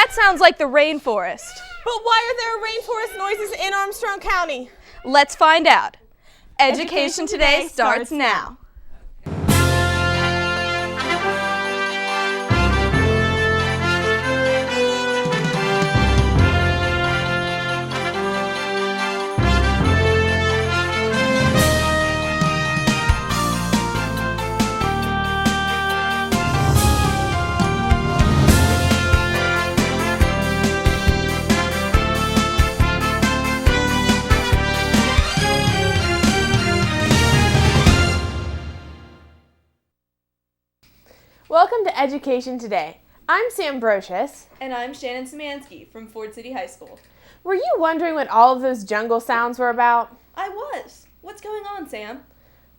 That sounds like the rainforest. But why are there rainforest noises in Armstrong County? Let's find out. Education Today starts now. Welcome to Education Today. I'm Sam Brochus. And I'm Shannon Szymanski from Ford City High School. Were you wondering what all of those jungle sounds were about? I was. What's going on, Sam?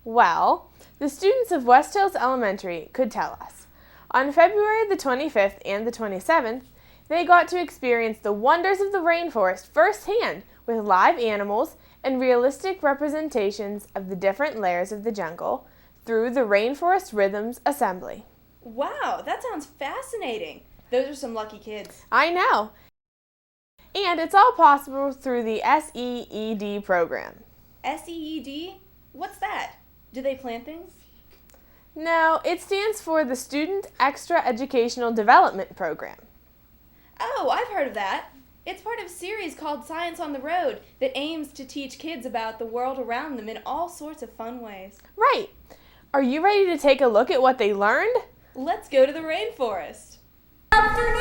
Well, the students of West Hills Elementary could tell us. On February the 25th and the 27th, they got to experience the wonders of the rainforest firsthand with live animals and realistic representations of the different layers of the jungle through the Rainforest Rhythms Assembly. Wow, that sounds fascinating. Those are some lucky kids. I know. And it's all possible through the SEED program. SEED? What's that? Do they plant things? No, it stands for the Student Extra Educational Development Program. Oh, I've heard of that. It's part of a series called Science on the Road that aims to teach kids about the world around them in all sorts of fun ways. Right. Are you ready to take a look at what they learned? Let's go to the rainforest. Afternoon.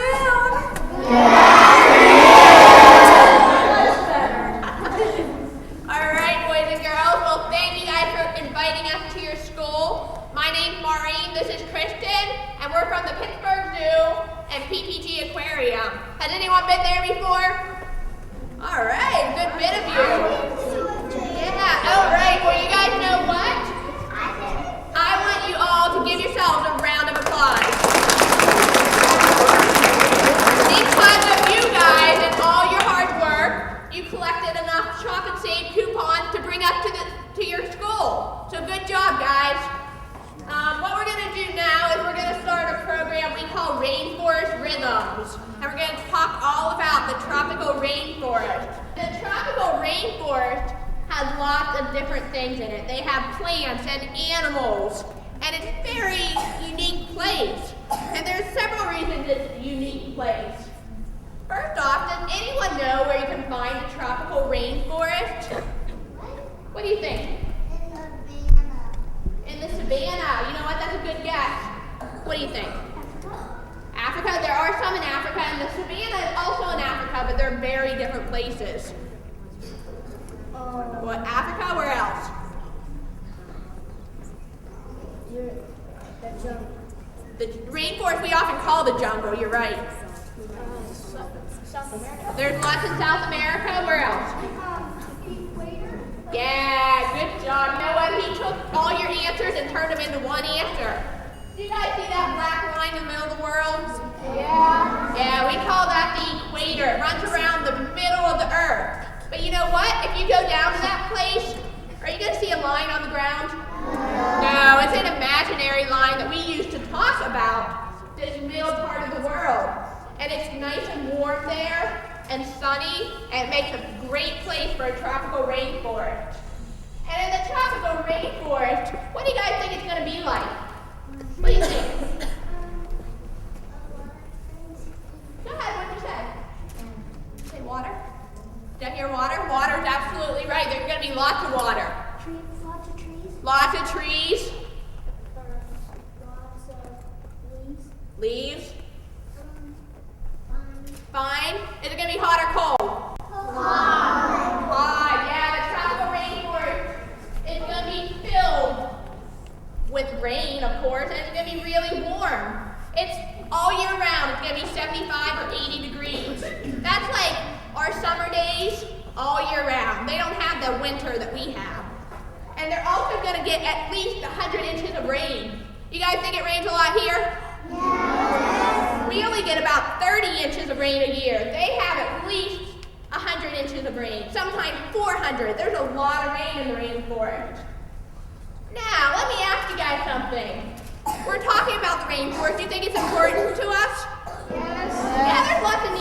All right, boys and girls. Well, thank you guys for inviting us to your school. My name's Maureen. This is Kristen, and we're from the Pittsburgh Zoo and PPG Aquarium. Has anyone been there before? All right, a good bit of you. Yeah. All right. Well, you guys know what? I want you all to give yourselves a round of applause. Because of you guys and all your hard work, you collected enough chocolate save coupons to bring up to your school. So good job, guys. What we're going to do now is we're going to start a program we call Rainforest Rhythms. And we're going to talk all about the tropical rainforest. The tropical rainforest has lots of different things in it. They have plants and animals, and it's a very unique place. And there's several reasons it's a unique place. First off, does anyone know where you can find a tropical rainforest? What do you think? In the savannah. You know what? That's a good guess. What do you think? Africa. There are some in Africa, and the savannah is also in Africa, but they're very different places. What, Africa? Where else? The rainforest we often call the jungle, you're right. There's lots in South America. Where else? Yeah, good job. You know what? He took all your answers and turned them into one answer. Do you guys see that black line in the middle of the world? Yeah. Yeah, we call that the equator. It runs around the middle of the earth. But you know what? If you go down to that place, are you going to see a line on the ground? No, it's an imaginary line that we use to talk about this middle part of the world. And it's nice and warm there and sunny, and it makes a great place for a tropical rainforest. And in the tropical rainforest, what do you guys think it's going to be like? What do you think? Go ahead, what'd you say? Say water? Did I hear water? Water's absolutely right. There's going to be lots of water. Lots of trees. Lots of trees. Lots of leaves. Leaves. Fine. Fine. Is it going to be hot or cold? Hot. Hot. Yeah, the tropical rainforest is going to be filled with rain, of course, and it's going to be really warm. It's all year round. It's going to be 75 or 80 degrees. That's like our summer days all year round. They don't have the winter that we have. And they're also going to get at least 100 inches of rain. You guys think it rains a lot here? Yes. We only get about 30 inches of rain a year. They have at least 100 inches of rain, sometimes 400. There's a lot of rain in the rainforest. Now, let me ask you guys something. We're talking about the rainforest. Do you think it's important to us? Yes. Yeah, there's lots of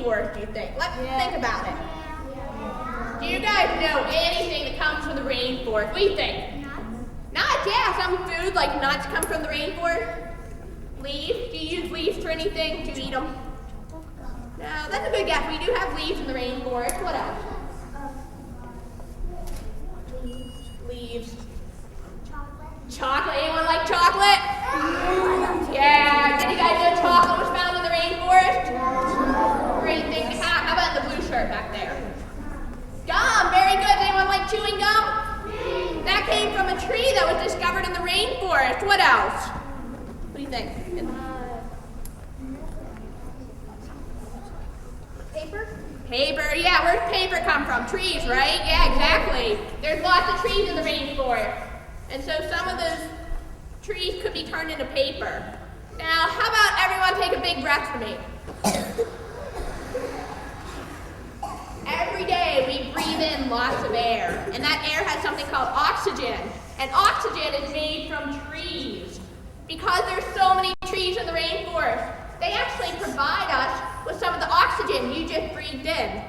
rainforest, do you think? Let's think about it. Do you guys know anything that comes from the rainforest? What do you think? Nuts, yeah. Some food like nuts come from the rainforest. Leaves? Do you use leaves for anything? Do you eat them? No, that's a good guess. We do have leaves in the rainforest. What else? Leaves. Chocolate. Anyone like chocolate? Yeah. Did you guys know chocolate was found in the rainforest? Great thing to have. How about the blue shirt back there? Gum. Very good. Anyone like chewing gum? That came from a tree that was discovered in the rainforest. What else? What do you think? Paper? Paper, yeah, where's paper come from? Trees, right? Yeah, exactly. There's lots of trees in the rainforest. And so some of those trees could be turned into paper. Now, how about everyone take a big breath for me? Every day we breathe in lots of air, and that air has something called oxygen. And oxygen is made from trees. Because there's so many trees in the rainforest, they actually provide us with some of the oxygen you just breathed in.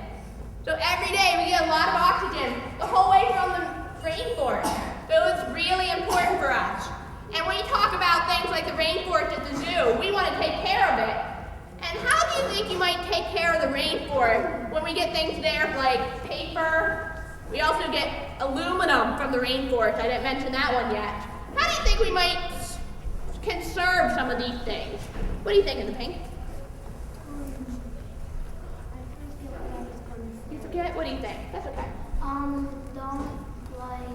So every day we get a lot of oxygen the whole way from the rainforest. So it's really important for us. And when you talk about things like the rainforest at the zoo, we want to take care of it. And how do you think you might take care of the rainforest when we get things there like paper? We also get aluminum from the rainforest. I didn't mention that one yet. How do you think we might conserve some of these things? What do you think in the pink? You forget? What do you think? That's okay. Don't like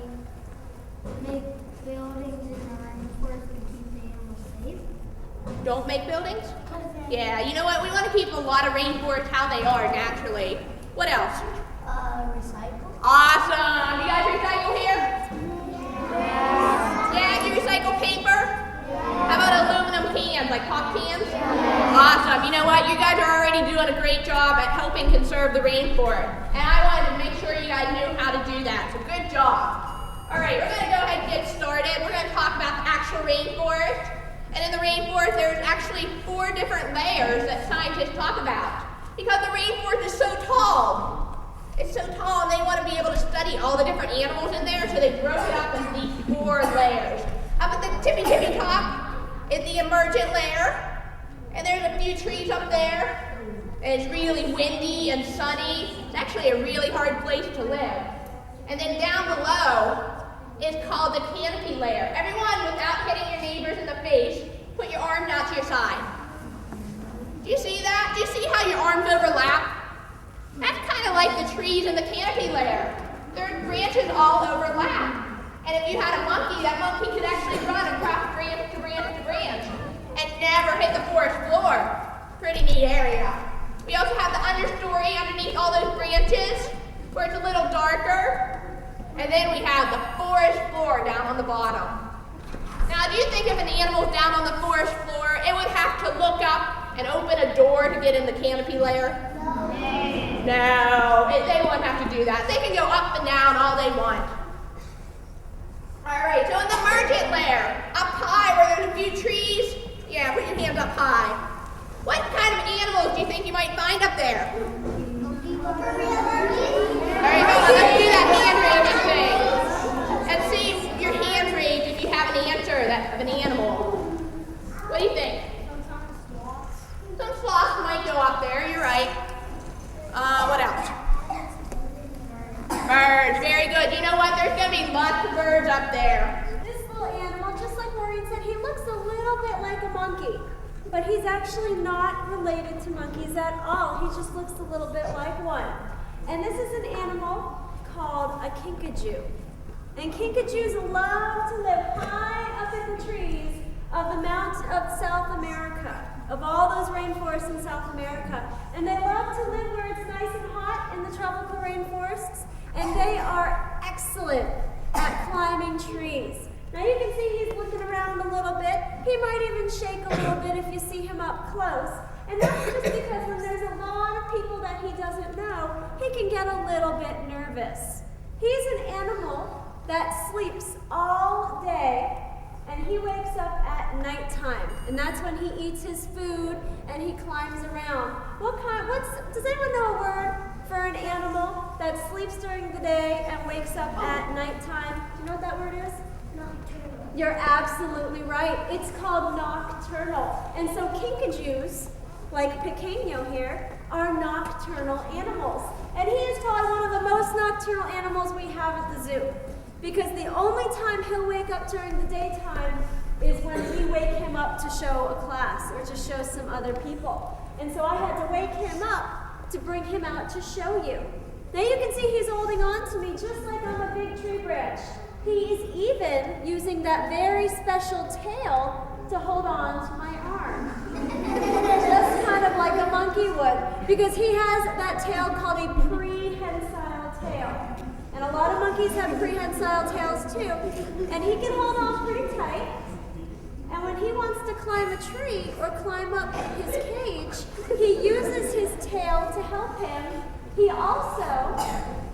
make buildings in the rainforest to keep the animals safe. Don't make buildings? Yeah, you know what? We want to keep a lot of rainforests how they are naturally. What else? Recycle. Awesome! You guys recycle here? Yeah, do you recycle paper? How about aluminum cans, like pop cans? Awesome. You know what? You guys are already doing a great job at helping conserve the rainforest. And I wanted to make sure you guys knew how to do that. So good job. All right, we're going to go ahead and get started. We're going to talk about the actual rainforest. And in the rainforest, there's actually 4 different layers that scientists talk about. Because the rainforest is so tall. It's so tall, and they want to be able to study all the different animals in there, so they broke it up into these 4 layers. Up at the tippy top is the emergent layer, and there's a few trees up there, and it's really windy and sunny. It's actually a really hard place to live. And then down below is called the canopy layer. Everyone, without hitting your neighbors in the face, put your arms out to your side. Do you see that? Do you see how your arms overlap? That's kind of like the trees in the canopy layer. Their branches all overlap. And if you had a monkey, that monkey could actually run across branch to branch to branch and never hit the forest floor. Pretty neat area. We also have the understory underneath all those branches where it's a little darker. And then we have the forest floor down on the bottom. Now, do you think if an animal's down on the forest floor, it would have to look up and open a door to get in the canopy layer? No, they won't have to do that. They can go up and down all they want. All right, so in the emergent layer, up high where there's a few trees, yeah, put your hands up high. What kind of animals do you think you might find up there? All right, hold on, let's do that hand raising thing. And see your hand raised if you have an answer of an animal. What do you think? Some sloths might go up there, you're right. What else? Birds, very good. You know what? There's going to be lots of birds up there. This little animal, just like Maureen said, he looks a little bit like a monkey, but he's actually not related to monkeys at all. He just looks a little bit like one. And this is an animal called a kinkajou. And kinkajous love to live high up in the trees of the mountain of South America, of all those rainforests in South America. And they love to live where it's nice and hot in the tropical rainforests. And they are excellent at climbing trees. Now you can see he's looking around a little bit. He might even shake a little bit if you see him up close. And that's just because when there's a lot of people that he doesn't know, he can get a little bit nervous. He's an animal that sleeps all day And he wakes up at nighttime, and that's when he eats his food and he climbs around. Does anyone know a word for an animal that sleeps during the day and wakes up at nighttime? Do you know what that word is? Nocturnal. You're absolutely right. It's called nocturnal. And so kinkajous, like Pequeño here, are nocturnal animals. And he is probably one of the most nocturnal animals we have at the zoo. Because the only time he'll wake up during the daytime is when we wake him up to show a class or to show some other people. And so I had to wake him up to bring him out to show you. Now you can see he's holding on to me just like I'm a big tree branch. He's even using that very special tail to hold on to my arm. Just kind of like a monkey would. Because he has that tail called a prehensile tail. And a lot of monkeys have prehensile tails too. And he can hold on pretty tight. And when he wants to climb a tree or climb up his cage, he uses his tail to help him. He also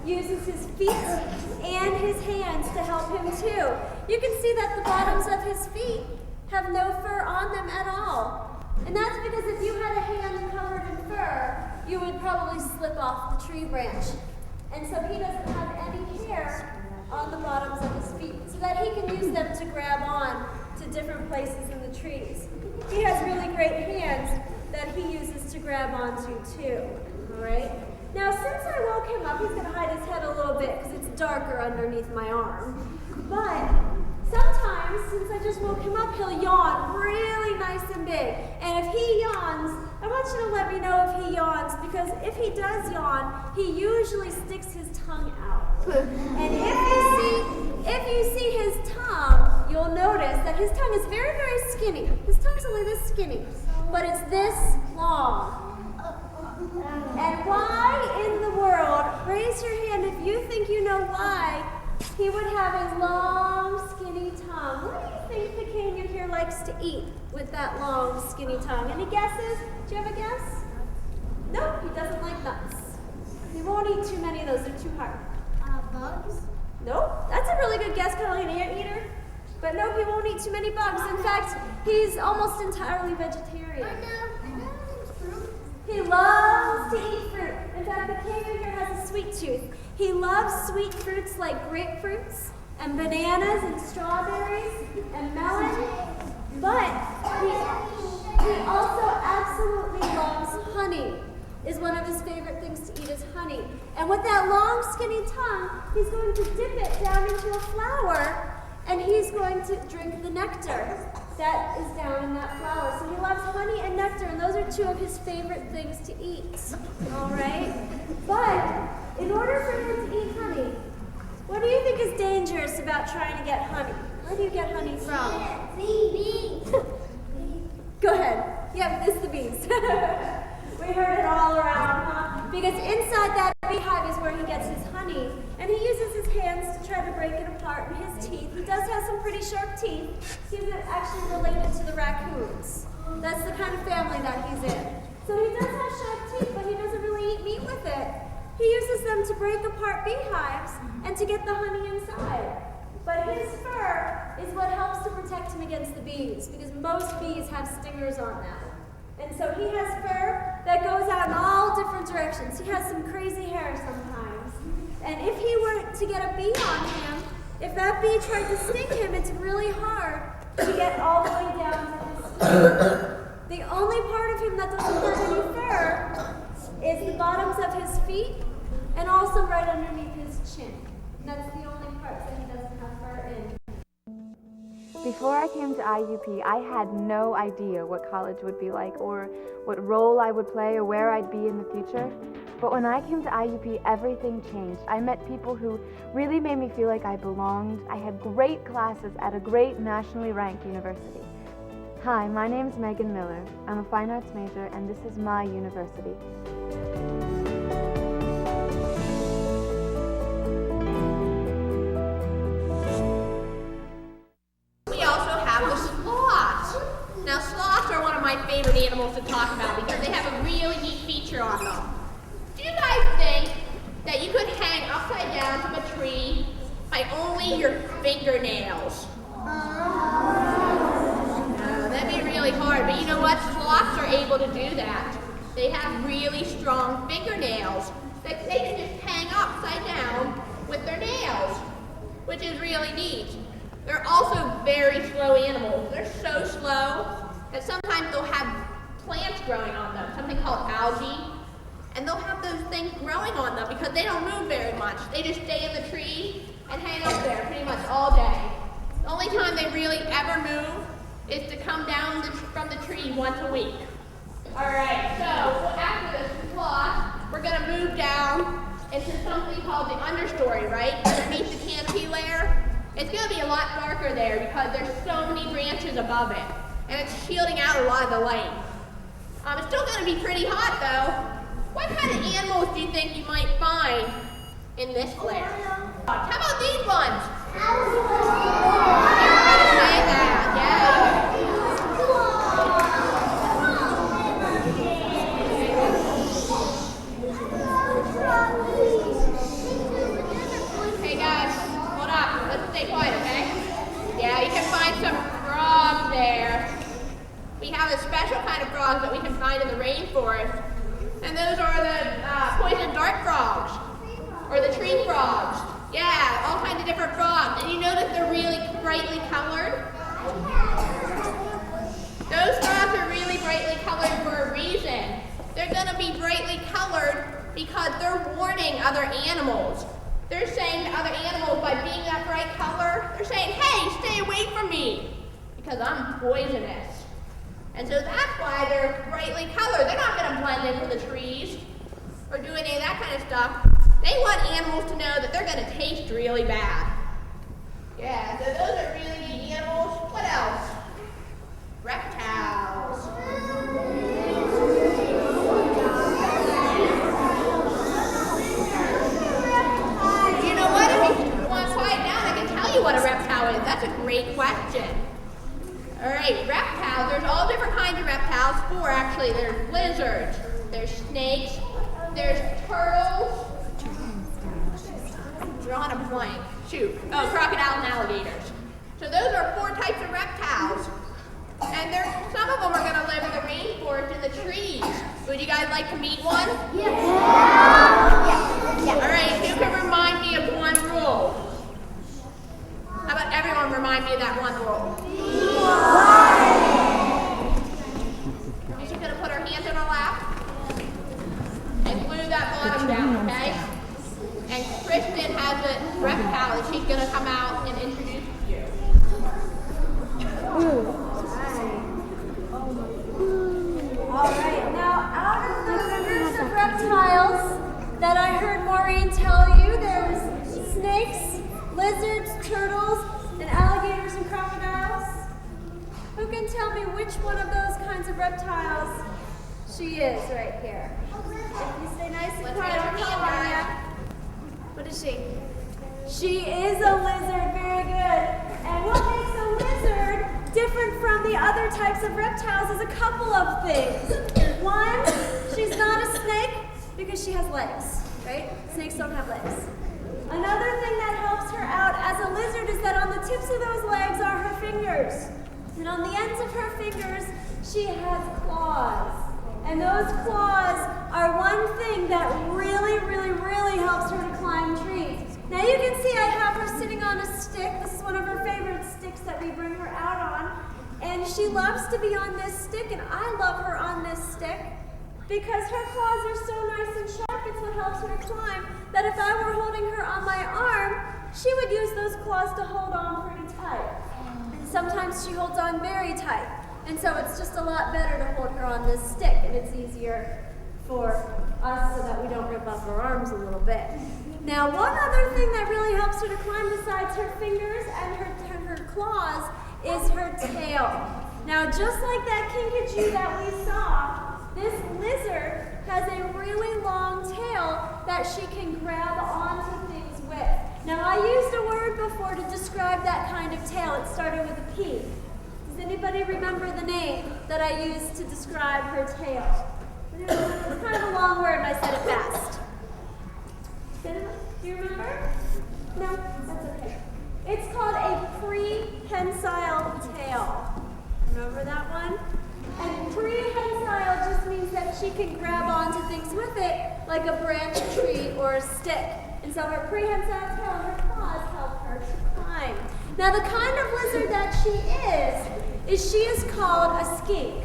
uses his feet and his hands to help him too. You can see that the bottoms of his feet have no fur on them at all. And that's because if you had a hand covered in fur, you would probably slip off the tree branch. And so he doesn't have any hair on the bottoms of his feet, so that he can use them to grab on to different places in the trees. He has really great hands that he uses to grab onto too, all right? Now, since I woke him up, he's gonna hide his head a little bit because it's darker underneath my arm. But sometimes, since I just woke him up, he'll yawn really nice and big. And if he yawns, I want you to let me know if he yawns, because if he does yawn, he usually sticks his tongue out. And if you see his tongue, you'll notice that his tongue is very, very skinny. His tongue's only this skinny, but it's this long. And why in the world, raise your hand if you think you know why, he would have a long, skinny tongue. What do you think Pequeño here likes to eat with that long, skinny tongue? Any guesses? Do you have a guess? Nope, he doesn't like nuts. He won't eat too many of those, they're too hard. Bugs? Nope, that's a really good guess, kind of like an ant eater. But no, he won't eat too many bugs. In fact, he's almost entirely vegetarian. He loves to eat fruit. In fact, Pequeño here has a sweet tooth. He loves sweet fruits like grapefruits and bananas and strawberries and melons. But he also absolutely loves honey. Is one of his favorite things to eat is honey. And with that long skinny tongue, he's going to dip it down into a flower and he's going to drink the nectar that is down in that flower. So he loves honey and nectar, and those are two of his favorite things to eat. All right? But in order for him to eat honey, what do you think is dangerous about trying to get honey? Where do you get honey from? Bees. Go ahead. Yeah, it's the bees. We heard it all around, huh? Because inside that beehive is where he gets his honey, and he uses his hands to try to break it apart in his teeth. He does have some pretty sharp teeth. He's actually related to the raccoons. That's the kind of family that he's in. So he does have sharp teeth, but he doesn't really eat meat with it. He uses them to break apart beehives and to get the honey inside. But his fur is what helps to protect him against the bees, because most bees have stingers on them. And so he has fur that goes out in all different directions. He has some crazy hair sometimes. And if he were to get a bee on him, if that bee tried to sting him, it's really hard to get all the way down to his feet. The only part of him that doesn't have any fur is the bottoms of his feet and also right underneath his chin. And that's the only parts that he doesn't have fur in. Before I came to IUP, I had no idea what college would be like or what role I would play or where I'd be in the future. But when I came to IUP, everything changed. I met people who really made me feel like I belonged. I had great classes at a great nationally ranked university. Hi, my name's Megan Miller. I'm a fine arts major, and this is my university. Now, sloths are one of my favorite animals to talk about because they have a really neat feature on them. Do you guys think that you could hang upside down from a tree by only your fingernails? really hard, but you know what? Sloths are able to do that. They have really strong fingernails that they can just hang upside down with their nails, which is really neat. They're also very slow animals. They're so slow that sometimes they'll have plants growing on them, something called algae, and they'll have those things growing on them because they don't move very much. They just stay in the tree and hang up there pretty much all day. The only time they really ever move is to come down from the tree once a week. All right, so after this sloth, we're going to move down into something called the understory, right? Underneath the canopy layer. It's going to be a lot darker there because there's so many branches above it, and it's shielding out a lot of the light. It's still going to be pretty hot, though. What kind of animals do you think you might find in this layer? How about these ones? Everybody say that, yeah. Hey guys, hold up. Let's stay quiet, okay? Yeah, you can find some frogs there. We have a special kind of frogs that we can find in the rainforest. And those are the poison dart frogs, or the tree frogs. Yeah, all kinds of different frogs. And you notice they're really brightly colored? Those frogs are really brightly colored for a reason. They're going to be brightly colored because they're warning other animals. They're saying to other animals, by being that bright color, they're saying, hey, stay away from me, because I'm poisonous. And so that's why they're brightly colored. They're not going to blend into the trees or do any of that kind of stuff. They want animals to know that they're going to taste really bad. Yeah, so those are really neat animals. What else? Reptiles. You know what? If you want to quiet down, I can tell you what a reptile is. That's a great question. All right, reptiles. There's all different kinds of reptiles. Four, actually. There's lizards. There's snakes. There's turtles. Drawing a blank. Shoot. Oh, crocodiles and alligators. So those are 4 types of reptiles. And some of them are going to live in the rainforest in the trees. Would you guys like to meet one? Yeah. All right, who can remind me of one rule? How about everyone remind me of that one rule? We're just going to put our hands in our lap and glue that bottom down, okay? And Kristen has a reptile that she's going to come out and introduce to you. All right, now out of the groups of reptiles that I heard Maureen tell you, there's snakes, lizards, turtles, and alligators and crocodiles. Who can tell me which one of those kinds of reptiles she is right here? If you stay nice and quiet, I'll tell you. What is she? She is a lizard, very good. And what makes a lizard different from the other types of reptiles is a couple of things. One, she's not a snake because she has legs, right? Snakes don't have legs. Another thing that helps her out as a lizard is that on the tips of those legs are her fingers. And on the ends of her fingers, she has claws. And those claws are one thing that really, really, really helps her to climb trees. Now you can see I have her sitting on a stick. This is one of her favorite sticks that we bring her out on. And she loves to be on this stick, and I love her on this stick because her claws are so nice and sharp. It's what helps her to climb. That if I were holding her on my arm, she would use those claws to hold on pretty tight. And sometimes she holds on very tight. And so it's just a lot better to hold her on this stick, and it's easier for us so that we don't rip off her arms a little bit. Now, one other thing that really helps her to climb besides her fingers and her claws is her tail. Now, just like that kinkajou that we saw, this lizard has a really long tail that she can grab onto things with. Now, I used a word before to describe that kind of tail. It started with a P. Does anybody remember the name that I used to describe her tail? It's kind of a long word, and I said it fast. Do you remember? No? That's okay. It's called a prehensile tail. Remember that one? And prehensile just means that she can grab onto things with it, like a branch, a tree, or a stick. And so her prehensile tail and her claws help her to climb. Now the kind of lizard that she is called a skink.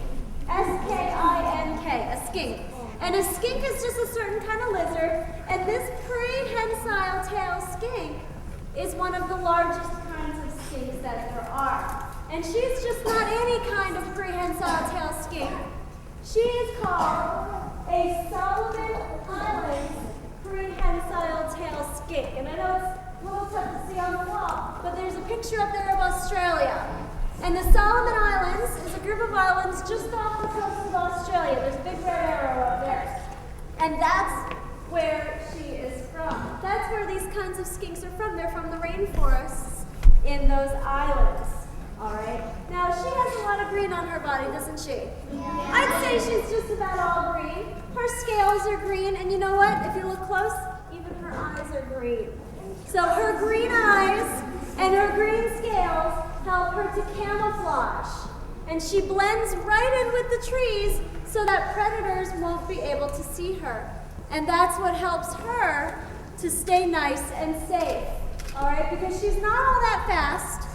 S-K-I-N-K, a skink. And a skink is just a certain kind of lizard, and this prehensile tail skink is one of the largest kinds of skinks that there are. And she's just not any kind of prehensile tail skink. She is called a Solomon Islands prehensile tail skink. And I know it's a little tough to see on the wall, but there's a picture up there of Australia. And the Solomon Islands is a group of islands just off the coast of Australia. There's a big red arrow up there. And that's where she is from. That's where these kinds of skinks are from. They're from the rainforests in those islands. All right. Now, she has a lot of green on her body, doesn't she? Yeah. I'd say she's just about all green. Her scales are green, and you know what? If you look close, even her eyes are green. So her green eyes and her green scales help her to camouflage. And she blends right in with the trees so that predators won't be able to see her. And that's what helps her to stay nice and safe. All right, because she's not all that fast.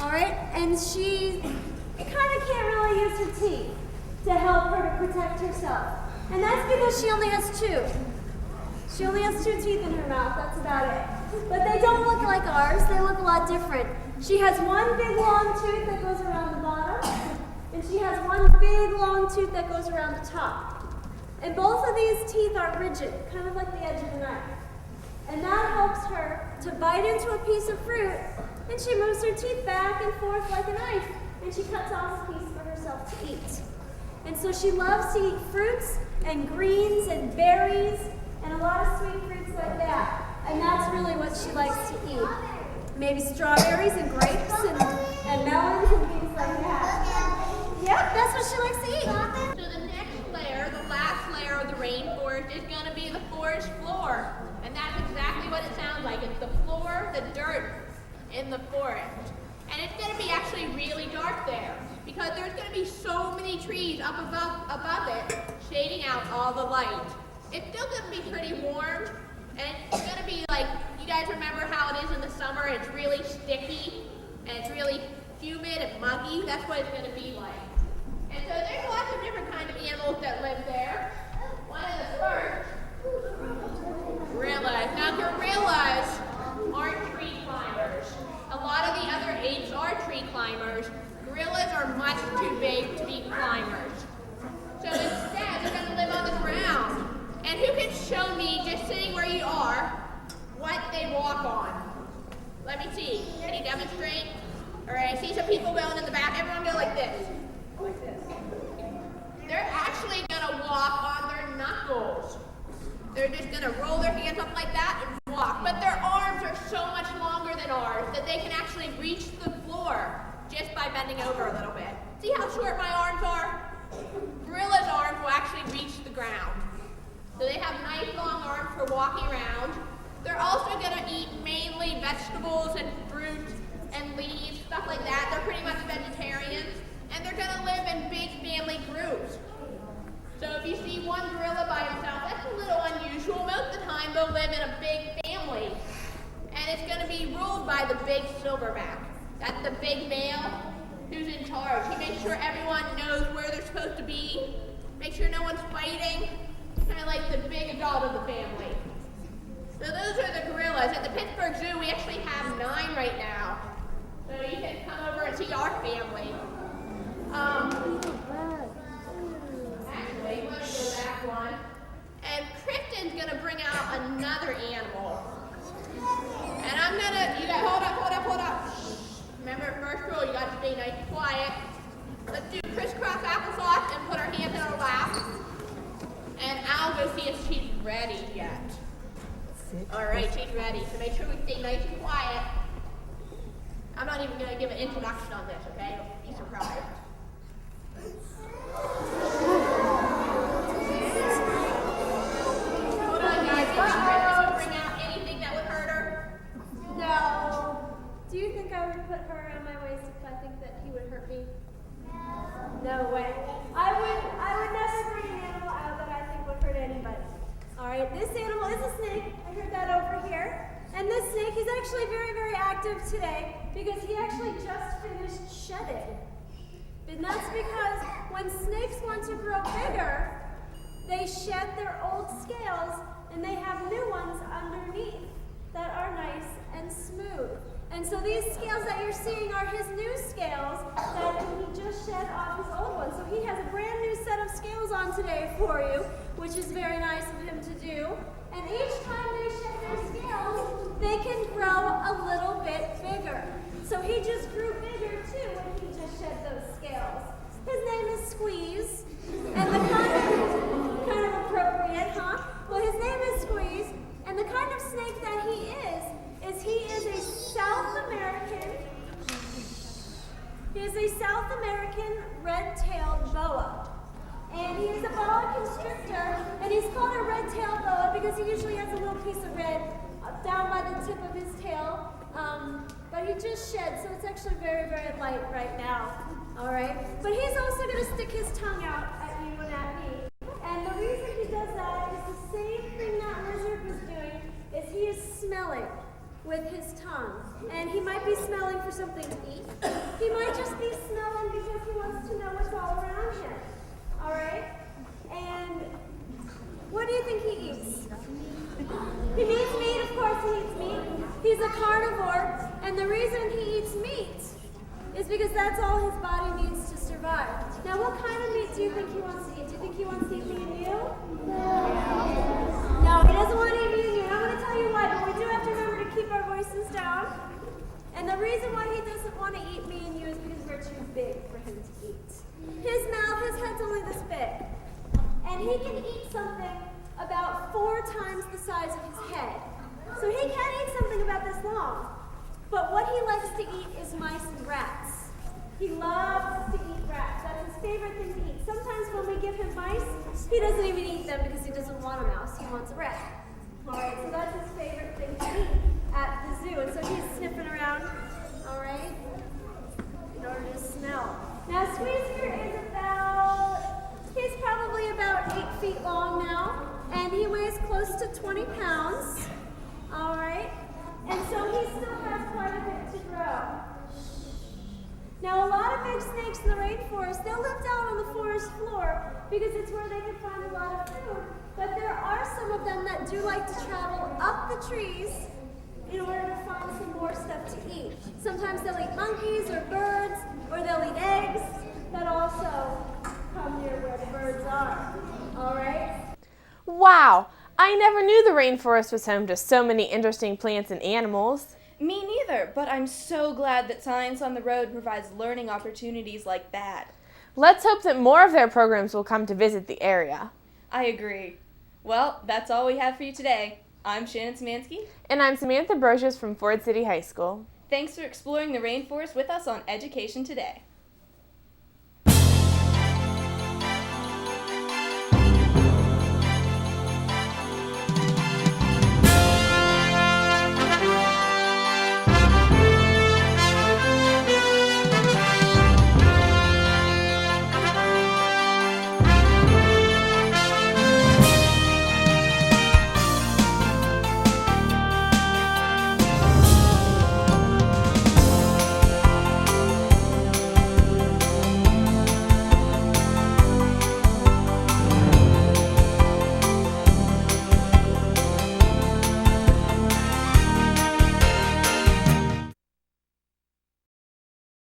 All right, and she kind of can't really use her teeth to help her to protect herself. And that's because she only has two. She only has 2 teeth in her mouth, that's about it. But they don't look like ours, they look a lot different. She has one big long tooth that goes around the bottom, and she has one big long tooth that goes around the top. And both of these teeth are rigid, kind of like the edge of a knife. And that helps her to bite into a piece of fruit, and she moves her teeth back and forth like a knife, and she cuts off a piece for herself to eat. And so she loves to eat fruits and greens and berries and a lot of sweet fruits like that. And that's really what she likes to eat. Maybe strawberries and grapes and melons and things like that. Yep, that's what she likes to eat. So the next layer, the last layer of the rainforest, is going to be the forest floor. And that's exactly what it sounds like. It's the floor, the dirt in the forest. And it's going to be actually really dark there because there's going to be so many trees up above it shading out all the light. It's still going to be pretty warm, and it's going to be like, you guys remember how it is in the summer? It's really sticky, and it's really humid and muggy. That's what it's going to be like. And so there's lots of different kinds of animals that live there. One of the first, gorillas. Now gorillas aren't tree climbers. A lot of the other apes are tree climbers. Gorillas are much too big to be climbers. So instead, they're going to live on the ground. And who can show me, just sitting where you are, what they walk on? Let me see. Can you demonstrate? All right, I see some people going in the back. Everyone go like this. Like this. They're actually going to walk on their knuckles. They're just going to roll their hands up like that and walk. But their arms are so much longer than ours that they can actually reach the floor just by bending over a little bit. See how short my arms are? Gorilla's arms will actually reach the ground. So they have nice long arms for walking around. They're also going to eat mainly vegetables and fruit and leaves, stuff like that. They're pretty much vegetarians. And they're going to live in big family groups. So if you see one gorilla by himself, that's a little unusual. Most of the time they'll live in a big family. And it's going to be ruled by the big silverback. That's the big male who's in charge. He makes sure everyone knows where they're supposed to be. Make sure no one's fighting. Kind of like the big adult of the family. So those are the gorillas. At the Pittsburgh Zoo, we actually have 9 right now. So you can come over and see our family. Actually, let me go back one. And Kristen's going to bring out another animal. And I'm going to, you guys, hold up. Remember, first rule, you got to stay nice and quiet. Let's do crisscross applesauce and put our hands in our lap. And I'll go see if she's ready yet. All right, she's ready. So make sure we stay nice and quiet. I'm not even going to give an introduction on this, okay? Be surprised. Hold on, guys. Did bring out anything that would hurt her? No. Do you think I would put her around my waist if I think that he would hurt me? No way. I would never bring an animal out that I think would hurt anybody. All right, this animal is a snake. I heard that over here. And this snake is actually very, very active today because he actually just finished shedding. And that's because when snakes want to grow bigger, they shed their old scales and they have new ones underneath that are nice and smooth. And so these scales that you're seeing are his new scales that he just shed off his old ones. So he has a brand new set of scales on today for you, which is very nice of him to do. And each time they shed their scales, they can grow a little bit bigger. So he just grew bigger too when he just shed those scales. His name is Squeeze, and the kind of appropriate, huh? Well, his name is Squeeze, and the kind of snake that he is he is a South American red-tailed boa. And he is a boa constrictor, and he's called a red-tailed boa because he usually has a little piece of red down by the tip of his tail. But he just shed, so it's actually very, very light right now. All right? But he's also going to stick his tongue out at you and at me. And the reason he does that is the same thing that lizard was doing, is he is smelling with his tongue. And he might be smelling for something to eat. He might just be smelling because he wants to know what's all around him. All right? And what do you think he eats? He needs meat, of course he eats meat. He's a carnivore, and the reason he eats meat is because that's all his body needs to survive. Now, what kind of meat do you think he wants to eat? Do you think he wants to eat me and you? No, he doesn't want to eat me and you, and I'm going to tell you why, but we do have to remember to keep our voices down. And the reason why he doesn't want to eat me and you is because we're too big for him to eat. His head's only this big, and he can eat something about 4 times the size of his head. So he can eat something about this long. But what he likes to eat is mice and rats. He loves to eat rats. That's his favorite thing to eat. Sometimes when we give him mice, he doesn't even eat them because he doesn't want a mouse. He wants a rat. All right, so that's his favorite thing to eat at the zoo. And so he's sniffing around, all right, in order to smell. Now, Squeeze here is he's probably about 8 feet long now, and he weighs close to 20 pounds, all right? And so he still has quite a bit to grow. Now, a lot of big snakes in the rainforest, they'll live down on the forest floor because it's where they can find a lot of food. But there are some of them that do like to travel up the trees in order to find some more stuff to eat. Sometimes they'll eat monkeys or birds, or they'll eat eggs that also come near where the birds are. All right? Wow! I never knew the rainforest was home to so many interesting plants and animals. Me neither, but I'm so glad that Science on the Road provides learning opportunities like that. Let's hope that more of their programs will come to visit the area. I agree. Well, that's all we have for you today. I'm Shannon Szymanski. And I'm Samantha Brocious from Ford City High School. Thanks for exploring the rainforest with us on Education Today.